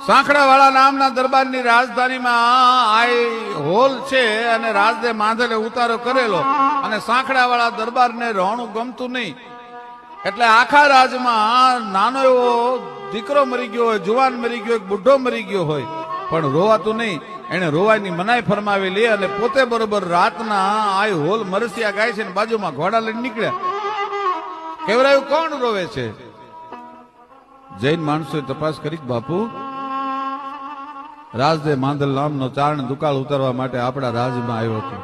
સાંખડાવાળા નામના દરબારની રાજધાનીમાં આઈ હોલ છે અને રાજદે માંધલે ઉતારો કરેલો અને સાંખડાવાળા દરબારને રોણું ગમતું નહીં એટલે આખા રાજમાં નાનો એવો દીકરો મરી ગયો હોય, જુવાન મરી ગયો હોય, બુઢો મરી ગયો હોય પણ રોવાતું નહીં. એને રોવાની મનાઈ ફરમાવેલી અને પોતે બરોબર રાતના આઈ હોલ મરસિયા ગાય છે ને બાજુમાં ઘોડા લઈને નીકળ્યા. કેવરાયું કોણ રોવે છે? જૈન માણસોએ તપાસ કરી, બાપુ રાજદે માંધલ નામનો ચારણ દુકાળ ઉતારવા માટે આપણા રાજમાં આવ્યો હતો.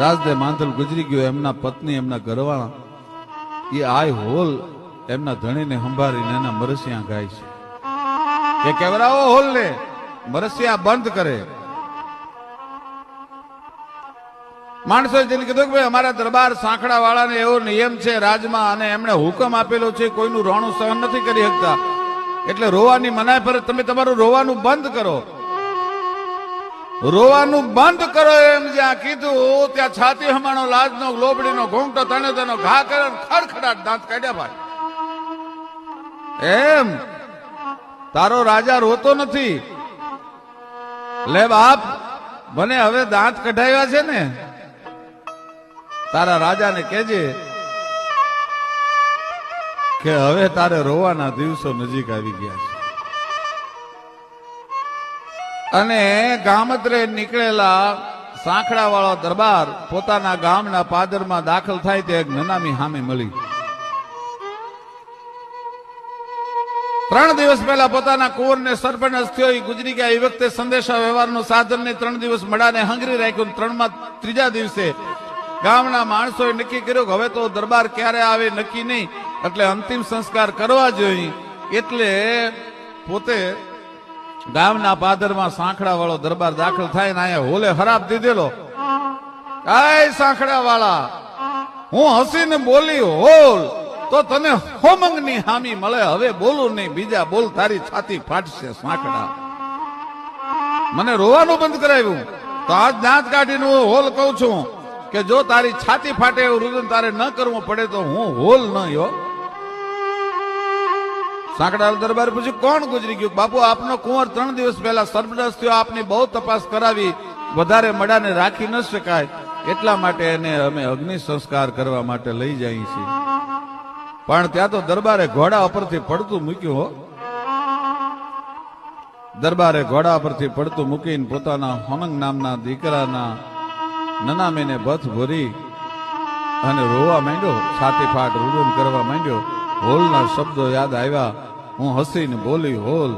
રાજદે માંધલ ગુજરી ગયો, એમના પત્ની એમના ઘરવાળા એ આય હોલ એમના ધણીને સંભાળીને એના મરસિયા ગાય છે કે કેવરાઓ હોલ ને મરસિયા બંધ કરે. માણસોએ જઈને કીધું કે ભાઈ અમારા દરબાર સાંખડા વાળાને એવો નિયમ છે રાજમાં અને એમણે હુકમ આપેલો છે કોઈનું રોણું સહન નથી કરી શકતા એટલે રોવાની મનાઈ પર તમે તમારું રોવાનું બંધ કરો. રોવાનું બંધ કરો એમ જ્યાં કીધું ત્યાં છાતી હમાણો લાજનો લોબડીનો ઘૂંઘટો તને તેનો ઘા કરે ખડખડાટ દાંત કાઢ્યા. ભાઈ એમ તારો રાજા રોતો નથી. લે બાપ, મને હવે દાંત કઢાવ્યા છે ને, તારા રાજાને કહેજે કે હવે તારે રોવાના દિવસો નજીક આવી ગયા છે. અને ગામત્રે નીકળેલા સાંખડા વાળો દરબાર પોતાના ગામના પાદરમાં દાખલ થાય તે એક નનામી સામે મળી. 3 દિવસ પહેલા પોતાના કુંવરને સરપંચ થયો એ ગુજરી ગયા. એ વખતે સંદેશા વ્યવહારનું સાધન ને 3 દિવસ મડાને હંગરી રાખ્યું. 3 દિવસે ગામના માણસોએ નક્કી કર્યું કે હવે તો દરબાર ક્યારે આવે નક્કી નહીં એટલે અંતિમ સંસ્કાર કરવા જોઈએ. એટલે પોતે ગામના પાદરમાં સાંખડા વાળો દરબાર દાખલ થાય ને અહીંયા હોલે ખરાબ દીધેલો. કાય સાંખડા વાળા, હું હસીને બોલી હોલ તો તને હોમંગની હામી મળે. હવે બોલું નહીં, બીજા બોલ તારી છાતી ફાટશે. સાંખડા મને રોવાનું બંધ કરાવ્યું તો આજ દાંત કાઢીને હું હોલ કહું છું કે જો તારી છાતી ફાટે એવું રુદન તારે ન કરવું પડે તો હું હોલ ન યો. સાંકડા દરબાર પૂછ્યું કોણ ગુજરી ગયું? બાપુ આપનો કુંવર 3 દિવસ પહેલા સરપંચ થયો, આપની બહુ તપાસ કરાવી, વધારે મડાને રાખી ન શકાય એટલા માટે એને અમે અગ્નિ સંસ્કાર કરવા માટે લઈ જઈએ છીએ. પણ ત્યાં તો દરબારે ઘોડા ઉપરથી પડતું મૂક્યું હો. દરબારે ઘોડા પરથી પડતું મૂકીને પોતાના હોનંગ નામના દીકરાના નનામીને બથ ભરી અને રોવા માંડ્યો. છાતી ફાટ રુદન કરવા માંડ્યો. હોલના શબ્દો યાદ આવ્યા. હું હસીને બોલી હોલ